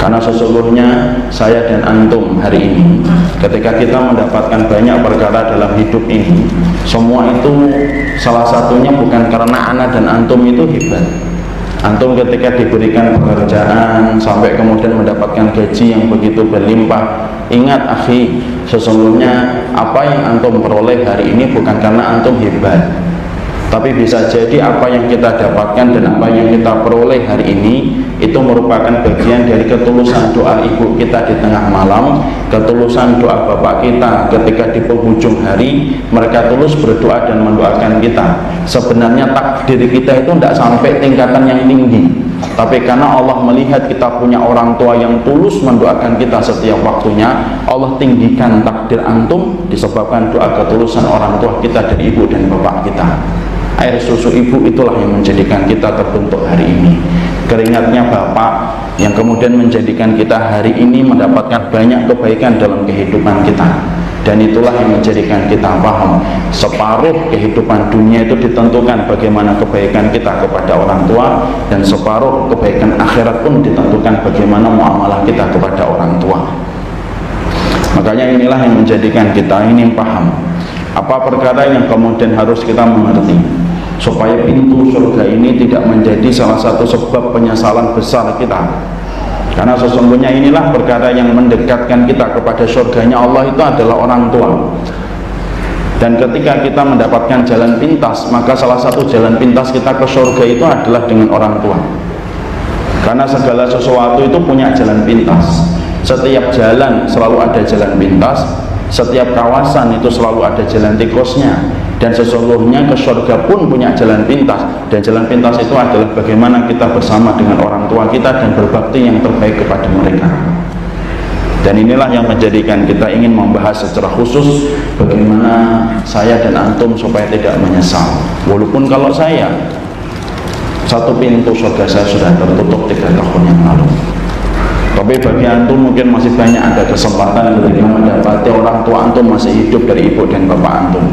Karena sesungguhnya saya dan antum hari ini, ketika kita mendapatkan banyak perkara dalam hidup ini, semua itu salah satunya bukan karena ana dan antum itu hebat. Antum ketika diberikan pekerjaan sampai kemudian mendapatkan gaji yang begitu berlimpah, ingat akhi, sesungguhnya apa yang antum peroleh hari ini bukan karena antum hebat, tapi bisa jadi apa yang kita dapatkan dan apa yang kita peroleh hari ini itu merupakan bagian dari ketulusan doa ibu kita di tengah malam, ketulusan doa bapak kita ketika di penghujung hari mereka tulus berdoa dan mendoakan kita. Sebenarnya takdir kita itu tidak sampai tingkatan yang tinggi, tapi karena Allah melihat kita punya orang tua yang tulus mendoakan kita setiap waktunya, Allah tinggikan takdir antum disebabkan doa ketulusan orang tua kita dari ibu dan bapak kita. Air susu ibu itulah yang menjadikan kita terbentuk hari ini. Keringatnya bapak yang kemudian menjadikan kita hari ini mendapatkan banyak kebaikan dalam kehidupan kita. Dan itulah yang menjadikan kita paham separuh kehidupan dunia itu ditentukan bagaimana kebaikan kita kepada orang tua, dan separuh kebaikan akhirat pun ditentukan bagaimana muamalah kita kepada orang tua. Makanya inilah yang menjadikan kita ini paham apa perkara yang kemudian harus kita mengerti, supaya pintu surga ini tidak menjadi salah satu sebab penyesalan besar kita. Karena sesungguhnya inilah perkara yang mendekatkan kita kepada surganya Allah itu adalah orang tua. Dan ketika kita mendapatkan jalan pintas, maka salah satu jalan pintas kita ke surga itu adalah dengan orang tua. Karena segala sesuatu itu punya jalan pintas. Setiap jalan selalu ada jalan pintas, setiap kawasan itu selalu ada jalan tikusnya. Dan sesungguhnya ke surga pun punya jalan pintas, dan jalan pintas itu adalah bagaimana kita bersama dengan orang tua kita dan berbakti yang terbaik kepada mereka. Dan inilah yang menjadikan kita ingin membahas secara khusus bagaimana saya dan antum supaya tidak menyesal. Walaupun kalau saya, satu pintu surga saya sudah tertutup 3 tahun yang lalu, tapi bagi antum mungkin masih banyak ada kesempatan ketika mendapati orang tua antum masih hidup dari ibu dan bapak antum,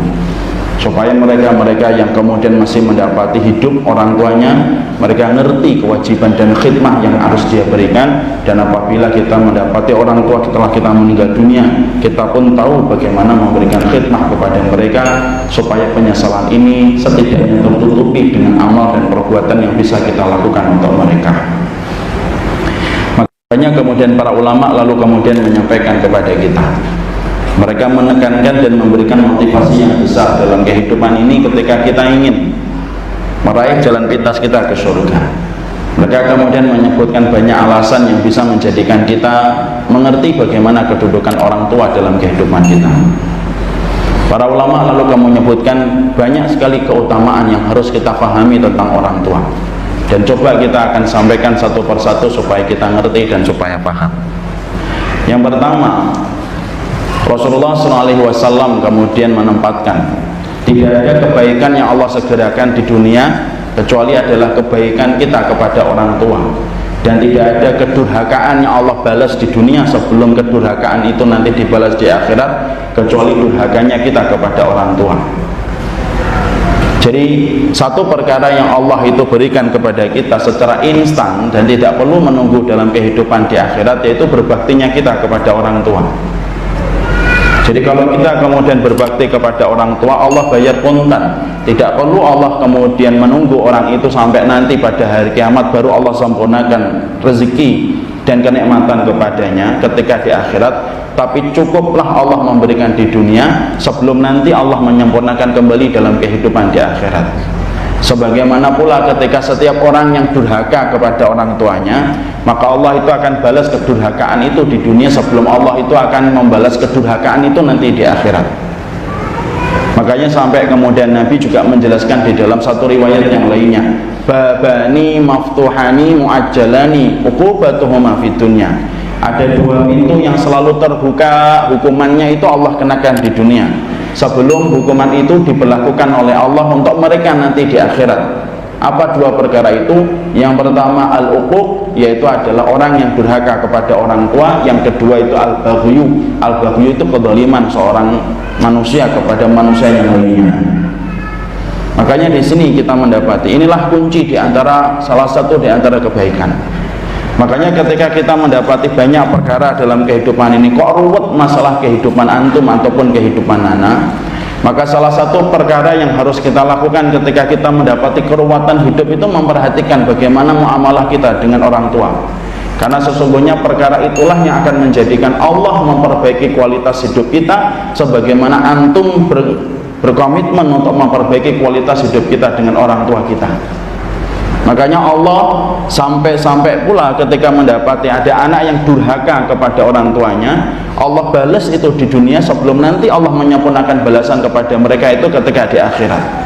supaya mereka-mereka yang kemudian masih mendapati hidup orang tuanya, mereka ngerti kewajiban dan khidmah yang harus dia berikan. Dan apabila kita mendapati orang tua setelah kita meninggal dunia, kita pun tahu bagaimana memberikan khidmah kepada mereka, supaya penyesalan ini setidaknya tertutupi dengan amal dan perbuatan yang bisa kita lakukan untuk mereka. Makanya kemudian para ulama lalu kemudian menyampaikan kepada kita, mereka menekankan dan memberikan motivasi yang besar dalam kehidupan ini ketika kita ingin meraih jalan pintas kita ke surga. Mereka kemudian menyebutkan banyak alasan yang bisa menjadikan kita mengerti bagaimana kedudukan orang tua dalam kehidupan kita. Para ulama lalu menyebutkan banyak sekali keutamaan yang harus kita pahami tentang orang tua. Dan coba kita akan sampaikan satu persatu supaya kita ngerti dan supaya paham. Yang pertama, Rasulullah SAW kemudian menempatkan tidak ada kebaikan yang Allah segerakan di dunia kecuali adalah kebaikan kita kepada orang tua, dan tidak ada kedurhakaan yang Allah balas di dunia sebelum kedurhakaan itu nanti dibalas di akhirat kecuali durhakanya kita kepada orang tua. Jadi satu perkara yang Allah itu berikan kepada kita secara instan dan tidak perlu menunggu dalam kehidupan di akhirat, yaitu berbaktinya kita kepada orang tua. Jadi kalau kita kemudian berbakti kepada orang tua, Allah bayar punten. Tidak perlu Allah kemudian menunggu orang itu sampai nanti pada hari kiamat baru Allah sempurnakan rezeki dan kenikmatan kepadanya ketika di akhirat. Tapi cukuplah Allah memberikan di dunia sebelum nanti Allah menyempurnakan kembali dalam kehidupan di akhirat. Sebagaimana pula ketika setiap orang yang durhaka kepada orang tuanya, maka Allah itu akan balas kedurhakaan itu di dunia sebelum Allah itu akan membalas kedurhakaan itu nanti di akhirat. Makanya sampai kemudian Nabi juga menjelaskan di dalam satu riwayat yang lainnya, babani maftuhani muajjalani uqubatuhuma fid dunya. Ada 2 pintu yang selalu terbuka, hukumannya itu Allah kenakan di dunia sebelum hukuman itu diberlakukan oleh Allah untuk mereka nanti di akhirat. Apa 2 perkara itu? Yang pertama al-uquq, yaitu adalah orang yang durhaka kepada orang tua. Yang kedua itu al-baghyu. Al-baghyu itu kezaliman seorang manusia kepada manusia yang lainnya. Makanya di sini kita mendapati inilah kunci di antara salah satu di antara kebaikan. Makanya ketika kita mendapati banyak perkara dalam kehidupan ini, kok ruwet masalah kehidupan antum ataupun kehidupan anak, maka salah satu perkara yang harus kita lakukan ketika kita mendapati keruwetan hidup itu memperhatikan bagaimana muamalah kita dengan orang tua. Karena sesungguhnya perkara itulah yang akan menjadikan Allah memperbaiki kualitas hidup kita, sebagaimana antum berkomitmen untuk memperbaiki kualitas hidup kita dengan orang tua kita. Makanya Allah sampai pula ketika mendapati ada anak yang durhaka kepada orang tuanya, Allah balas itu di dunia sebelum nanti Allah menyempurnakan balasan kepada mereka itu ketika di akhirat.